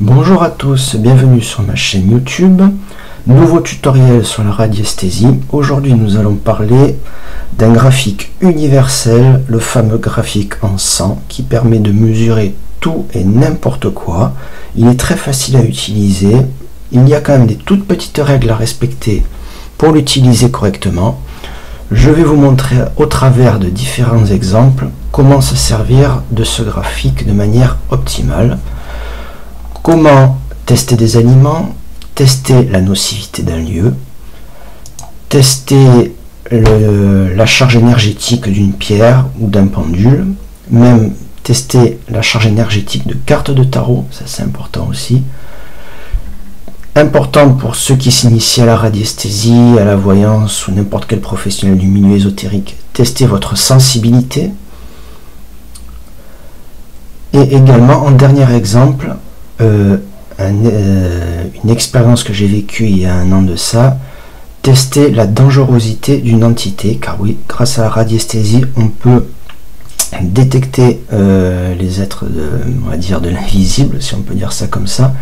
Bonjour à tous, bienvenue sur ma chaîne YouTube. Nouveau tutoriel sur la radiesthésie. Aujourd'hui nous allons parler d'un graphique universel, le fameux graphique en 100 qui permet de mesurer tout et n'importe quoi. Il est très facile à utiliser. Il y a quand même des toutes petites règles à respecter pour l'utiliser correctement. Je vais vous montrer au travers de différents exemples comment se servir de ce graphique de manière optimale. Comment tester des aliments, tester la nocivité d'un lieu, tester la charge énergétique d'une pierre ou d'un pendule, même tester la charge énergétique de cartes de tarot, ça c'est important aussi. Important pour ceux qui s'initient à la radiesthésie, à la voyance ou n'importe quel professionnel du milieu ésotérique, tester votre sensibilité. Et également, en dernier exemple, une expérience que j'ai vécue il y a un an de ça, tester la dangerosité d'une entité, car oui, grâce à la radiesthésie, on peut détecter les êtres on va dire de l'invisible, si on peut dire ça comme ça,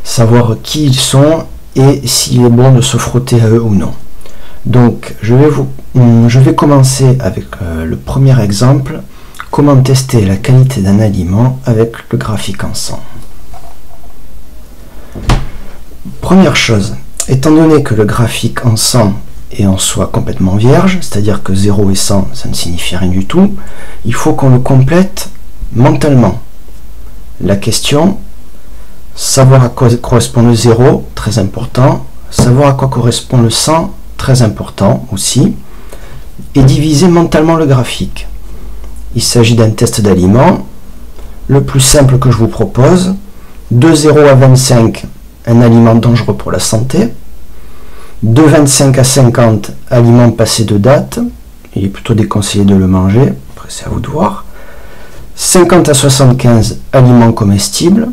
savoir qui ils sont et s'il est bon de se frotter à eux ou non. Donc je vais commencer avec le premier exemple, comment tester la qualité d'un aliment avec le graphique en 100. Première chose, étant donné que le graphique en 100 est en soi complètement vierge, c'est-à-dire que 0 et 100, ça ne signifie rien du tout, il faut qu'on le complète mentalement. La question, savoir à quoi correspond le 0, très important, savoir à quoi correspond le 100, très important aussi, et diviser mentalement le graphique. Il s'agit d'un test d'aliments, le plus simple que je vous propose, de 0 à 25, un aliment dangereux pour la santé, de 25 à 50, aliment passé de date, il est plutôt déconseillé de le manger, après c'est à vous de voir, 50 à 75, aliments comestibles,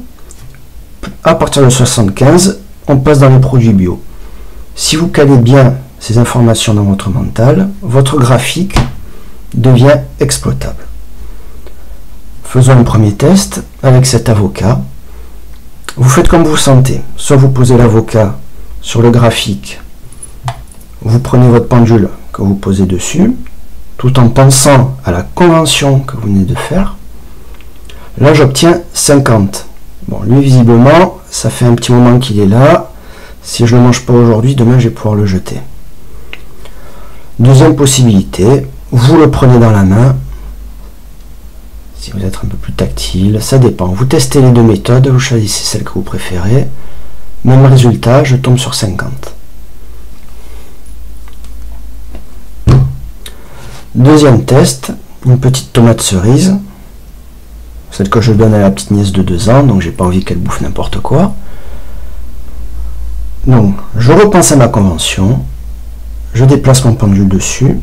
à partir de 75, on passe dans les produits bio. Si vous calez bien ces informations dans votre mental, votre graphique devient exploitable. Faisons un premier test avec cet avocat. Vous faites comme vous sentez. Soit vous posez l'avocat sur le graphique, vous prenez votre pendule que vous posez dessus, tout en pensant à la convention que vous venez de faire. Là, j'obtiens 50. Bon, lui, visiblement, ça fait un petit moment qu'il est là. Si je ne le mange pas aujourd'hui, demain, je vais pouvoir le jeter. Deuxième possibilité, vous le prenez dans la main. Si vous êtes un peu plus tactile, ça dépend. Vous testez les deux méthodes, vous choisissez celle que vous préférez. Même résultat, je tombe sur 50. Deuxième test, une petite tomate cerise. Celle que je donne à la petite nièce de 2 ans, donc j'ai pas envie qu'elle bouffe n'importe quoi. Donc, je repense à ma convention. Je déplace mon pendule dessus.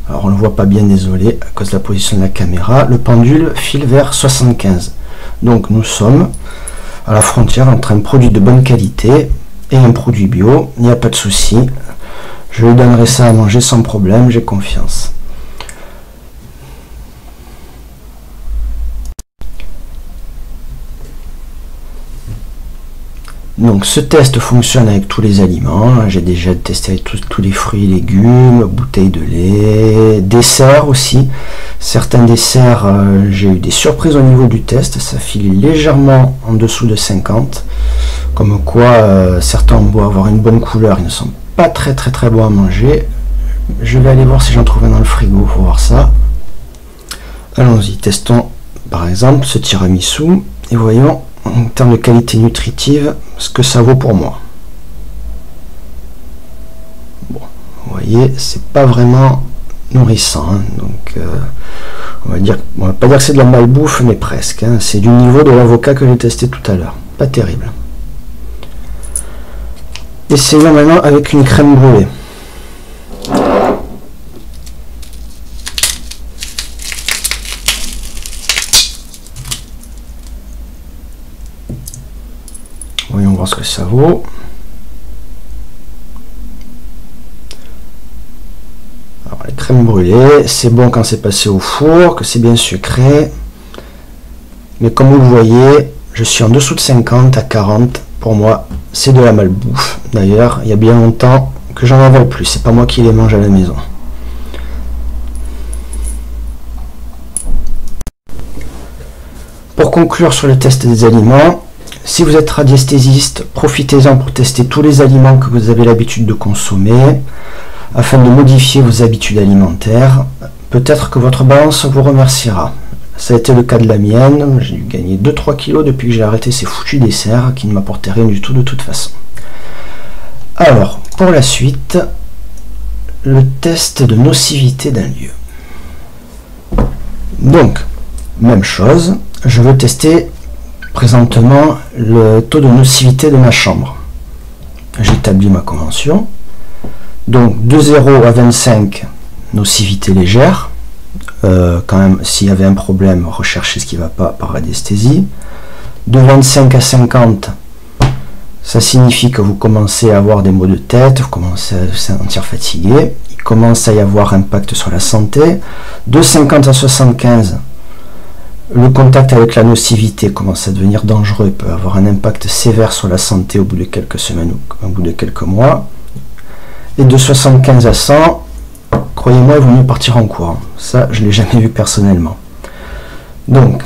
Alors on ne le voit pas bien, désolé, à cause de la position de la caméra. Le pendule file vers 75. Donc nous sommes à la frontière entre un produit de bonne qualité et un produit bio. Il n'y a pas de souci. Je lui donnerai ça à manger sans problème, j'ai confiance. Donc ce test fonctionne avec tous les aliments, j'ai déjà testé avec tous les fruits et légumes, bouteilles de lait, desserts aussi. Certains desserts, j'ai eu des surprises au niveau du test, ça file légèrement en dessous de 50. Comme quoi certains ont beau avoir une bonne couleur, ils ne sont pas très bons à manger. Je vais aller voir si j'en trouve un dans le frigo pour voir ça. Allons-y, testons par exemple ce tiramisu et voyons en termes de qualité nutritive ce que ça vaut pour moi. Bon, vous voyez, c'est pas vraiment nourrissant, hein, donc on va pas dire que c'est de la malbouffe, mais presque, hein, c'est du niveau de l'avocat que j'ai testé tout à l'heure, pas terrible. Essayons maintenant avec une crème brûlée. Voyons voir ce que ça vaut. Alors, les crèmes brûlées, c'est bon quand c'est passé au four, que c'est bien sucré. Mais comme vous le voyez, je suis en dessous de 50 à 40. Pour moi, c'est de la malbouffe. D'ailleurs, il y a bien longtemps que j'en avale plus. C'est pas moi qui les mange à la maison. Pour conclure sur le test des aliments, si vous êtes radiesthésiste, profitez-en pour tester tous les aliments que vous avez l'habitude de consommer, afin de modifier vos habitudes alimentaires. Peut-être que votre balance vous remerciera. Ça a été le cas de la mienne, j'ai dû gagner 2-3 kilos depuis que j'ai arrêté ces foutus desserts qui ne m'apportaient rien du tout de toute façon. Alors, pour la suite, le test de nocivité d'un lieu. Donc, même chose, je veux tester présentement le taux de nocivité de ma chambre. J'établis ma convention. Donc, de 0 à 25, nocivité légère. Quand même, s'il y avait un problème, recherchez ce qui ne va pas par radiesthésie. De 25 à 50, ça signifie que vous commencez à avoir des maux de tête, vous commencez à vous sentir fatigué, il commence à y avoir impact sur la santé. De 50 à 75, le contact avec la nocivité commence à devenir dangereux, peut avoir un impact sévère sur la santé au bout de quelques semaines ou au bout de quelques mois. Et de 75 à 100, croyez-moi, il vaut mieux partir en courant. Ça, je ne l'ai jamais vu personnellement. Donc,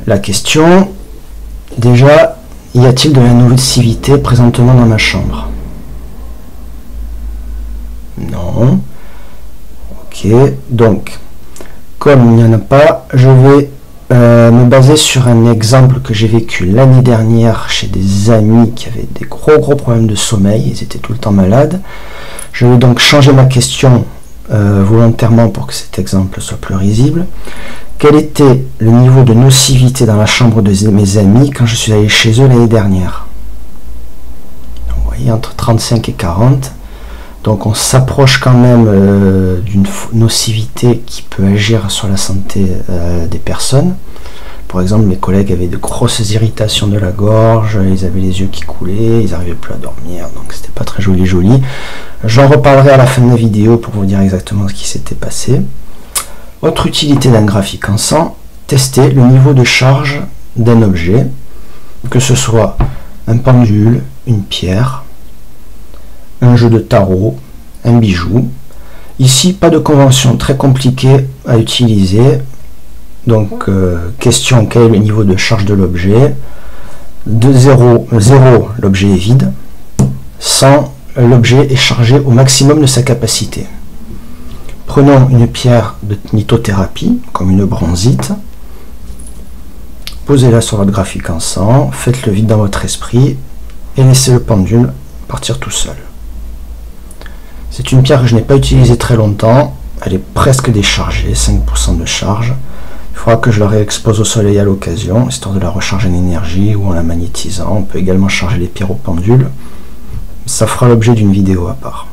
la question, déjà, y a-t-il de la nocivité présentement dans ma chambre? Non. Ok, donc, comme il n'y en a pas, je vais me baser sur un exemple que j'ai vécu l'année dernière chez des amis qui avaient des gros problèmes de sommeil, ils étaient tout le temps malades. Je vais donc changer ma question volontairement pour que cet exemple soit plus risible. Quel était le niveau de nocivité dans la chambre de mes amis quand je suis allé chez eux l'année dernière? Donc, vous voyez, entre 35 et 40. Donc on s'approche quand même d'une nocivité qui peut agir sur la santé des personnes. Par exemple, mes collègues avaient de grosses irritations de la gorge, ils avaient les yeux qui coulaient, ils n'arrivaient plus à dormir, donc c'était pas très joli. J'en reparlerai à la fin de la vidéo pour vous dire exactement ce qui s'était passé. Autre utilité d'un graphique en sang, tester le niveau de charge d'un objet, que ce soit un pendule, une pierre, un jeu de tarot, un bijou. Ici, pas de convention très compliquée à utiliser. Donc, question, quel est le niveau de charge de l'objet? De 0, l'objet est vide. 100, l'objet est chargé au maximum de sa capacité. Prenons une pierre de lithothérapie, comme une bronzite. Posez-la sur votre graphique en sang, faites le vide dans votre esprit et laissez le pendule partir tout seul. C'est une pierre que je n'ai pas utilisée très longtemps, elle est presque déchargée, 5% de charge. Il faudra que je la réexpose au soleil à l'occasion, histoire de la recharger en énergie ou en la magnétisant. On peut également charger les pierres au pendule. Ça fera l'objet d'une vidéo à part.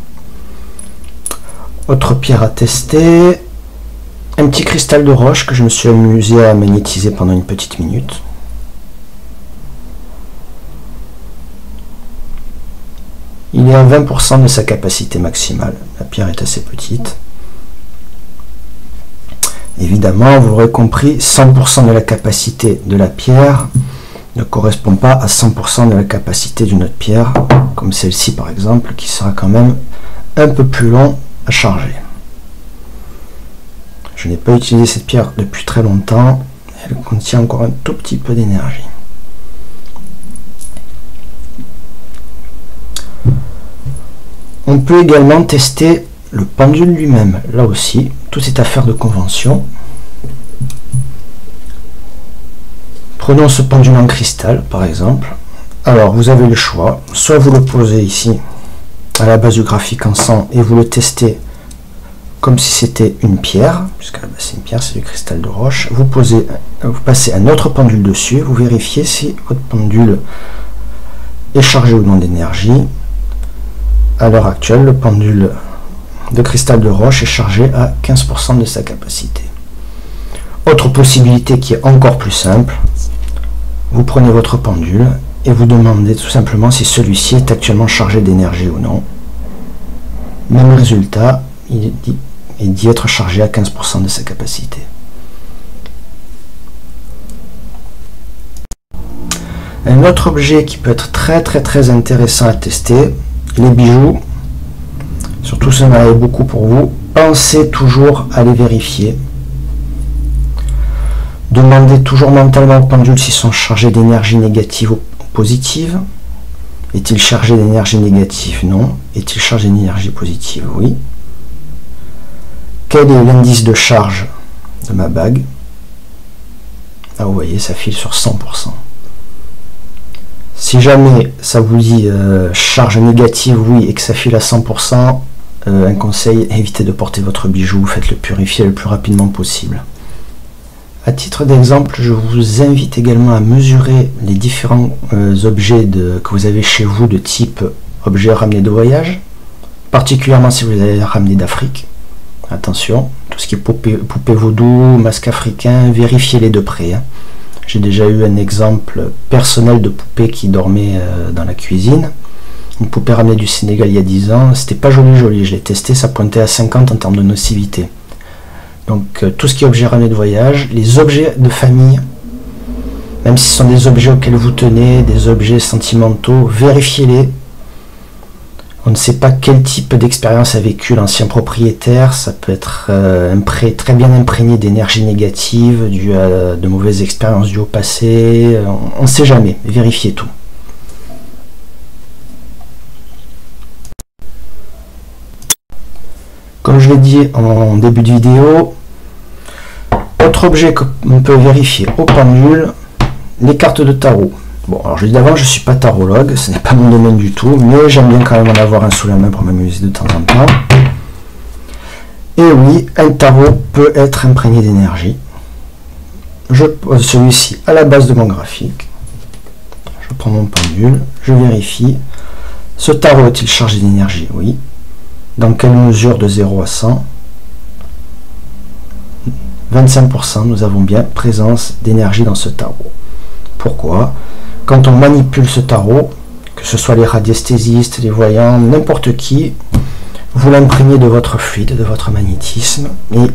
Autre pierre à tester, un petit cristal de roche que je me suis amusé à magnétiser pendant une petite minute. Il est à 20% de sa capacité maximale. La pierre est assez petite. Évidemment, vous l'aurez compris, 100% de la capacité de la pierre ne correspond pas à 100% de la capacité d'une autre pierre, comme celle-ci par exemple, qui sera quand même un peu plus long à charger. Je n'ai pas utilisé cette pierre depuis très longtemps, elle contient encore un tout petit peu d'énergie. On peut également tester le pendule lui-même. Là aussi, tout est affaire de convention. Prenons ce pendule en cristal, par exemple. Alors, vous avez le choix. Soit vous le posez ici, à la base du graphique en sang, et vous le testez comme si c'était une pierre, puisqu'à la base c'est une pierre, c'est du cristal de roche. Vous passez un autre pendule dessus, vous vérifiez si votre pendule est chargé ou non d'énergie. À l'heure actuelle, le pendule de cristal de roche est chargé à 15% de sa capacité. Autre possibilité qui est encore plus simple, vous prenez votre pendule et vous demandez tout simplement si celui-ci est actuellement chargé d'énergie ou non. Même résultat, il dit être chargé à 15% de sa capacité. Un autre objet qui peut être très intéressant à tester, les bijoux. Surtout si on en avait beaucoup pour vous, pensez toujours à les vérifier. Demandez toujours mentalement au pendule s'ils sont chargés d'énergie négative ou positive. Est-il chargé d'énergie négative? Non. Est-il chargé d'énergie positive? Oui. Quel est l'indice de charge de ma bague? Ah, vous voyez, ça file sur 100%. Si jamais ça vous dit charge négative, oui, et que ça file à 100%, un conseil, évitez de porter votre bijou, faites-le purifier le plus rapidement possible. À titre d'exemple, je vous invite également à mesurer les différents objets que vous avez chez vous de type objet ramené de voyage, particulièrement si vous les avez ramenés d'Afrique. Attention, tout ce qui est poupée vaudou, masque africain, vérifiez-les de près. Hein. J'ai déjà eu un exemple personnel de poupée qui dormait dans la cuisine. Une poupée ramenée du Sénégal il y a 10 ans, c'était pas joli, je l'ai testé, ça pointait à 50 en termes de nocivité. Donc tout ce qui est objet ramené de voyage, les objets de famille, même si ce sont des objets auxquels vous tenez, des objets sentimentaux, vérifiez-les. On ne sait pas quel type d'expérience a vécu l'ancien propriétaire, ça peut être très bien imprégné d'énergie négative, due à de mauvaises expériences dues au passé, on ne sait jamais, vérifiez tout. Comme je l'ai dit en début de vidéo, autre objet qu'on peut vérifier au pendule, les cartes de tarot. Bon, alors je dis d'avant, je ne suis pas tarologue, ce n'est pas mon domaine du tout, mais j'aime bien quand même en avoir un sous la main pour m'amuser de temps en temps. Et oui, un tarot peut être imprégné d'énergie. Je pose celui-ci à la base de mon graphique. Je prends mon pendule, je vérifie. Ce tarot est-il chargé d'énergie? Oui. Dans quelle mesure de 0 à 100? 25%, nous avons bien présence d'énergie dans ce tarot. Pourquoi? Quand on manipule ce tarot, que ce soit les radiesthésistes, les voyants, n'importe qui, vous l'imprégnez de votre fluide, de votre magnétisme, et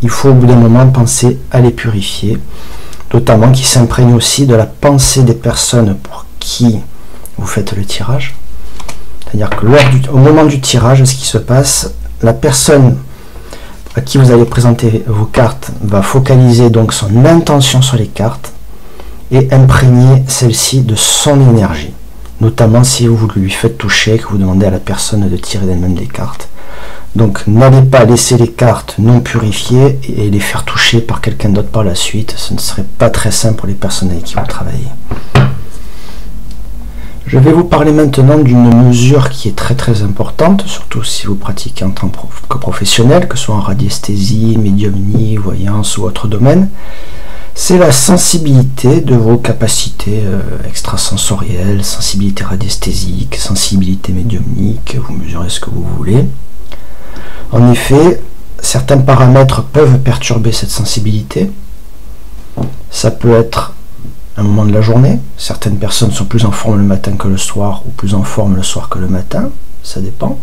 il faut au bout d'un moment penser à les purifier, notamment qu'ils s'imprègnent aussi de la pensée des personnes pour qui vous faites le tirage. C'est-à-dire que au moment du tirage, ce qui se passe, la personne à qui vous allez présenter vos cartes va focaliser donc son intention sur les cartes et imprégner celle-ci de son énergie. Notamment si vous lui faites toucher, que vous demandez à la personne de tirer d'elle-même des cartes. Donc n'allez pas laisser les cartes non purifiées et les faire toucher par quelqu'un d'autre par la suite. Ce ne serait pas très simple pour les personnes avec qui vous travaillez. Je vais vous parler maintenant d'une mesure qui est très importante, surtout si vous pratiquez en tant que professionnel, que ce soit en radiesthésie, médiumnie, voyance ou autre domaine. C'est la sensibilité de vos capacités extrasensorielles, sensibilité radiesthésique, sensibilité médiumnique, vous mesurez ce que vous voulez. En effet, certains paramètres peuvent perturber cette sensibilité. Ça peut être un moment de la journée. Certaines personnes sont plus en forme le matin que le soir, ou plus en forme le soir que le matin, ça dépend.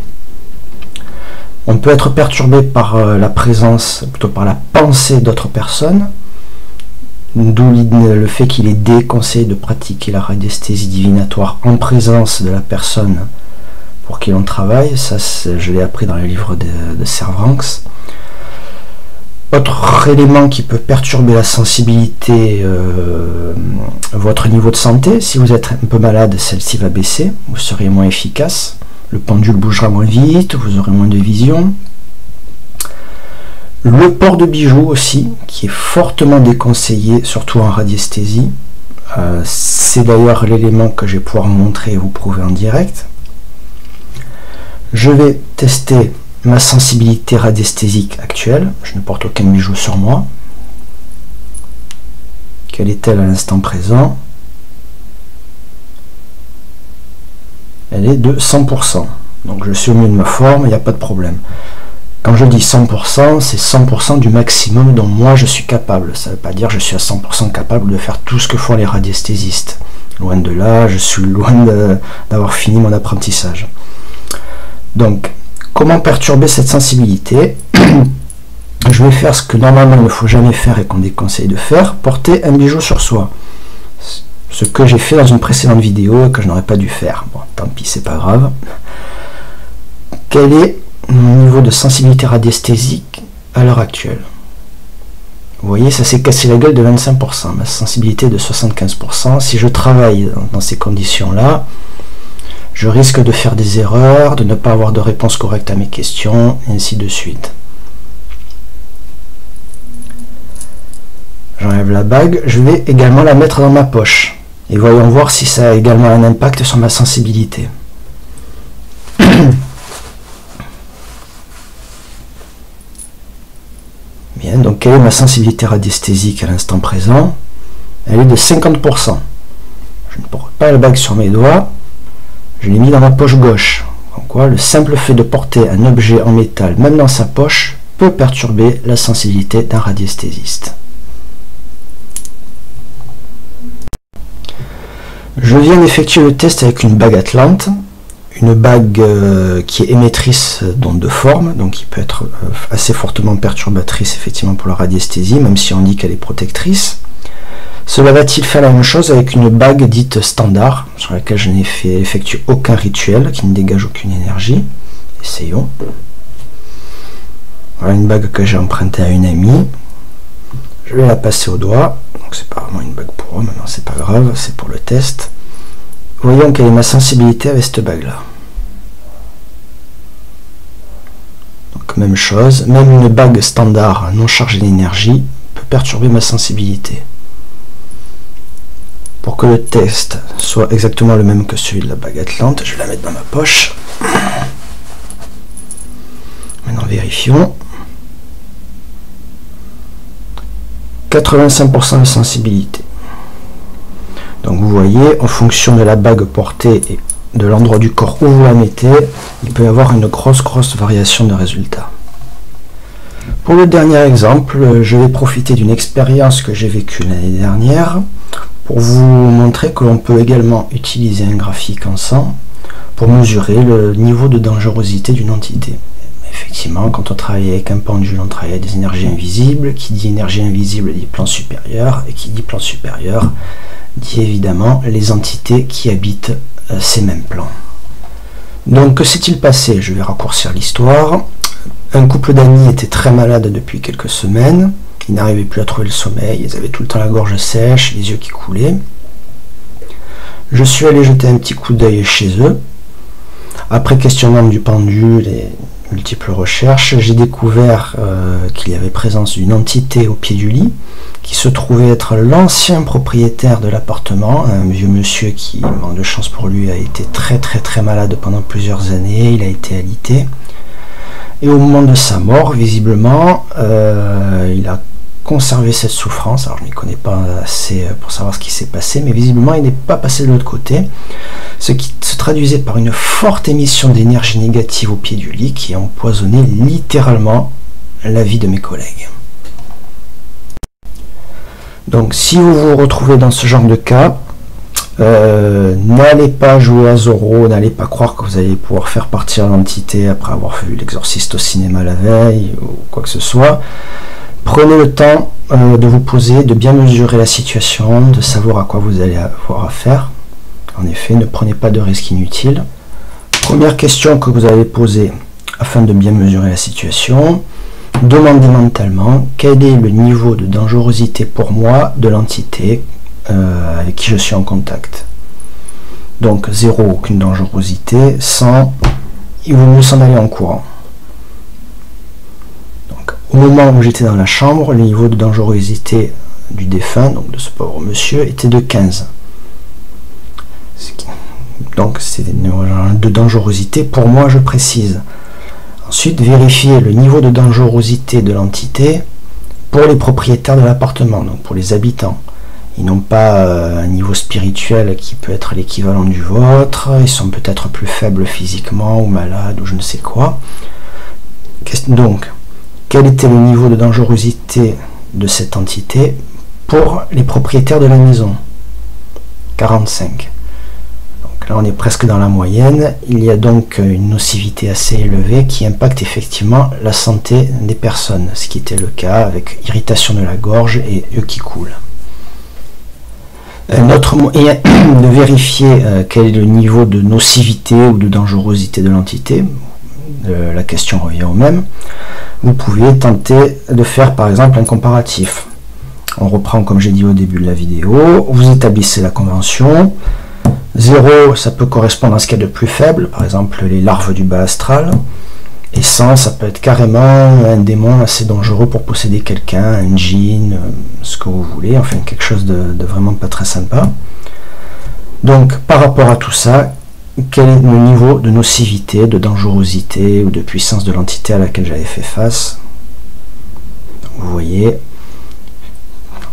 On peut être perturbé par la présence, plutôt par la pensée d'autres personnes, d'où le fait qu'il est déconseillé de pratiquer la radiesthésie divinatoire en présence de la personne pour qui l'on travaille. Ça, je l'ai appris dans les livres de Servranx. Autre élément qui peut perturber la sensibilité, votre niveau de santé. Si vous êtes un peu malade, celle-ci va baisser, vous serez moins efficace, le pendule bougera moins vite, vous aurez moins de vision. Le port de bijoux aussi, qui est fortement déconseillé, surtout en radiesthésie. C'est d'ailleurs l'élément que je vais pouvoir vous montrer et vous prouver en direct. Je vais tester ma sensibilité radiesthésique actuelle. Je ne porte aucun bijou sur moi. Quelle est-elle à l'instant présent? Elle est de 100%. Donc je suis au mieux de ma forme, il n'y a pas de problème. Quand je dis 100%, c'est 100% du maximum dont moi je suis capable. Ça ne veut pas dire que je suis à 100% capable de faire tout ce que font les radiesthésistes. Loin de là, je suis loin d'avoir fini mon apprentissage. Donc, comment perturber cette sensibilité? Je vais faire ce que normalement il ne faut jamais faire et qu'on déconseille de faire, porter un bijou sur soi. Ce que j'ai fait dans une précédente vidéo et que je n'aurais pas dû faire. Bon, tant pis, c'est pas grave. Quel est mon niveau de sensibilité radiesthésique à l'heure actuelle? Vous voyez, ça s'est cassé la gueule de 25%. Ma sensibilité est de 75%. Si je travaille dans ces conditions-là, je risque de faire des erreurs, de ne pas avoir de réponse correcte à mes questions, et ainsi de suite. J'enlève la bague. Je vais également la mettre dans ma poche. Et voyons voir si ça a également un impact sur ma sensibilité. Bien, donc quelle est ma sensibilité radiesthésique à l'instant présent? Elle est de 50%. Je ne porte pas la bague sur mes doigts. Je l'ai mis dans ma poche gauche. Donc quoi, le simple fait de porter un objet en métal, même dans sa poche, peut perturber la sensibilité d'un radiesthésiste. Je viens d'effectuer le test avec une bague Atlante, une bague qui est émettrice d'ondes de forme, donc qui peut être assez fortement perturbatrice effectivement pour la radiesthésie, même si on dit qu'elle est protectrice. Cela va-t-il faire la même chose avec une bague dite standard, sur laquelle je n'ai effectué aucun rituel, qui ne dégage aucune énergie? Essayons. Voilà une bague que j'ai empruntée à une amie. Je vais la passer au doigt. Donc c'est pas vraiment une bague pour eux, maintenant c'est pas grave, c'est pour le test. Voyons quelle est ma sensibilité avec cette bague là. Donc même chose, même une bague standard non chargée d'énergie peut perturber ma sensibilité. Pour que le test soit exactement le même que celui de la bague Atlante, je vais la mettre dans ma poche. Maintenant vérifions. 85% de sensibilité. Donc vous voyez, en fonction de la bague portée et de l'endroit du corps où vous la mettez, il peut y avoir une grosse variation de résultats. Pour le dernier exemple, je vais profiter d'une expérience que j'ai vécue l'année dernière pour vous montrer que l'on peut également utiliser un graphique en sang pour mesurer le niveau de dangerosité d'une entité. Effectivement, quand on travaille avec un pendule, on travaille avec des énergies invisibles. Qui dit énergie invisible dit plan supérieur, et qui dit plan supérieur dit évidemment les entités qui habitent ces mêmes plans. Donc que s'est-il passé? Je vais raccourcir l'histoire. Un couple d'amis était très malade depuis quelques semaines. Ils n'arrivaient plus à trouver le sommeil, ils avaient tout le temps la gorge sèche, les yeux qui coulaient. Je suis allé jeter un petit coup d'œil chez eux. Après questionnement du pendule et multiples recherches, j'ai découvert qu'il y avait présence d'une entité au pied du lit qui se trouvait être l'ancien propriétaire de l'appartement, un vieux monsieur qui, manque de chance pour lui, a été très malade pendant plusieurs années. Il a été alité et au moment de sa mort, visiblement, il a conservé cette souffrance. Alors je ne m'y connais pas assez pour savoir ce qui s'est passé, mais visiblement il n'est pas passé de l'autre côté, ce qui se traduisait par une forte émission d'énergie négative au pied du lit qui a empoisonné littéralement la vie de mes collègues. Donc si vous vous retrouvez dans ce genre de cas, n'allez pas jouer à Zorro, n'allez pas croire que vous allez pouvoir faire partir l'entité après avoir vu l'exorciste au cinéma la veille ou quoi que ce soit. Prenez le temps de vous poser, de bien mesurer la situation, de savoir à quoi vous allez avoir affaire. En effet, ne prenez pas de risques inutiles. Première question que vous allez poser afin de bien mesurer la situation. Demandez mentalement quel est le niveau de dangerosité pour moi de l'entité avec qui je suis en contact. Donc 0, aucune dangerosité, 100, il vaut mieux s'en aller en courant. Au moment où j'étais dans la chambre, le niveau de dangerosité du défunt, donc de ce pauvre monsieur, était de 15. Donc c'est de dangerosité pour moi, je précise. Ensuite, vérifiez le niveau de dangerosité de l'entité pour les propriétaires de l'appartement, donc pour les habitants. Ils n'ont pas un niveau spirituel qui peut être l'équivalent du vôtre, ils sont peut-être plus faibles physiquement ou malades ou je ne sais quoi. Donc, quel était le niveau de dangerosité de cette entité pour les propriétaires de la maison? 45. Donc là on est presque dans la moyenne. Il y a donc une nocivité assez élevée qui impacte effectivement la santé des personnes, ce qui était le cas avec irritation de la gorge et yeux qui coulent. Un autre moyen de vérifier quel est le niveau de nocivité ou de dangerosité de l'entité, la question revient au même. Vous pouvez tenter de faire par exemple un comparatif. On reprend comme j'ai dit au début de la vidéo, vous établissez la convention. 0, ça peut correspondre à ce qu'il y a de plus faible, par exemple les larves du bas astral. Et 100, ça peut être carrément un démon assez dangereux pour posséder quelqu'un, un djinn, ce que vous voulez, enfin quelque chose de vraiment pas très sympa. Donc par rapport à tout ça, quel est le niveau de nocivité, de dangerosité ou de puissance de l'entité à laquelle j'avais fait face? Vous voyez,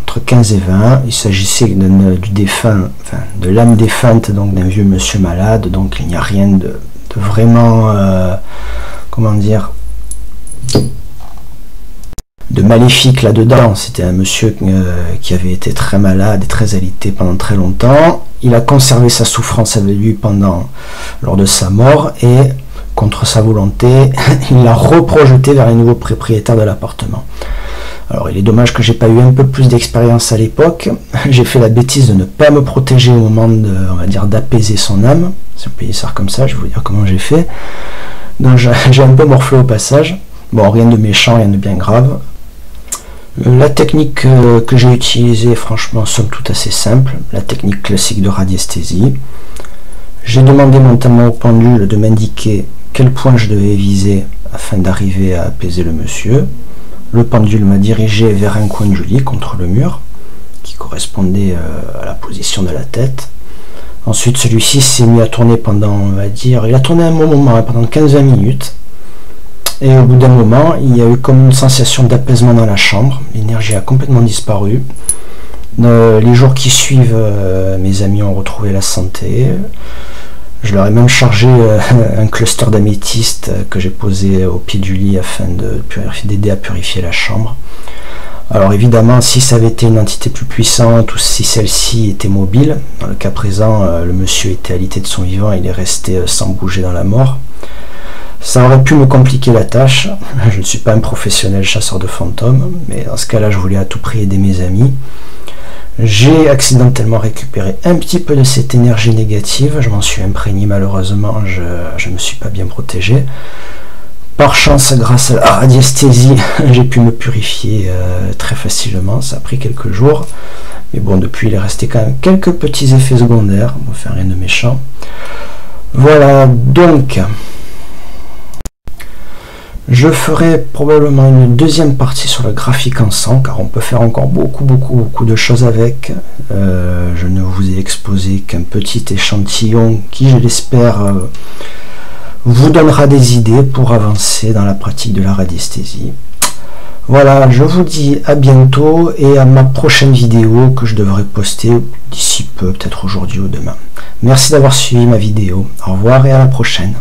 entre 15 et 20, il s'agissait du défunt, enfin, de l'âme défunte, donc d'un vieux monsieur malade, donc il n'y a rien de vraiment, comment dire, de maléfique là-dedans. C'était un monsieur qui avait été très malade et très alité pendant très longtemps. Il a conservé sa souffrance avec lui lors de sa mort et, contre sa volonté, il l'a reprojeté vers les nouveaux propriétaires de l'appartement. Alors il est dommage que j'ai pas eu un peu plus d'expérience à l'époque. J'ai fait la bêtise de ne pas me protéger au moment on va dire, d'apaiser son âme. Si vous pouvez ça comme ça, je vais vous dire comment j'ai fait. Donc j'ai un peu morflé au passage. Bon, rien de méchant, rien de bien grave. La technique que j'ai utilisée, franchement, somme toute assez simple. La technique classique de radiesthésie. J'ai demandé notamment au pendule de m'indiquer quel point je devais viser afin d'arriver à apaiser le monsieur. Le pendule m'a dirigé vers un coin du lit contre le mur, qui correspondait à la position de la tête. Ensuite, celui-ci s'est mis à tourner pendant, on va dire, il a tourné un bon moment, pendant 15-20 minutes. Et au bout d'un moment, il y a eu comme une sensation d'apaisement dans la chambre. L'énergie a complètement disparu. Les jours qui suivent, mes amis ont retrouvé la santé. Je leur ai même chargé un cluster d'améthyste que j'ai posé au pied du lit afin d'aider à purifier la chambre. Alors évidemment, si ça avait été une entité plus puissante ou si celle-ci était mobile, dans le cas présent, le monsieur était alité de son vivant, il est resté sans bouger dans la mort. Ça aurait pu me compliquer la tâche. Je ne suis pas un professionnel chasseur de fantômes, mais dans ce cas-là, je voulais à tout prix aider mes amis. J'ai accidentellement récupéré un petit peu de cette énergie négative. Je m'en suis imprégné malheureusement, je ne me suis pas bien protégé. Par chance, grâce à la radiesthésie, j'ai pu me purifier très facilement. Ça a pris quelques jours. Mais bon, depuis, il est resté quand même quelques petits effets secondaires. Enfin, rien de méchant. Voilà, donc... Je ferai probablement une deuxième partie sur le graphique en sang, car on peut faire encore beaucoup de choses avec. Je ne vous ai exposé qu'un petit échantillon qui, je l'espère, vous donnera des idées pour avancer dans la pratique de la radiesthésie. Voilà, je vous dis à bientôt et à ma prochaine vidéo que je devrais poster d'ici peu, peut-être aujourd'hui ou demain. Merci d'avoir suivi ma vidéo. Au revoir et à la prochaine.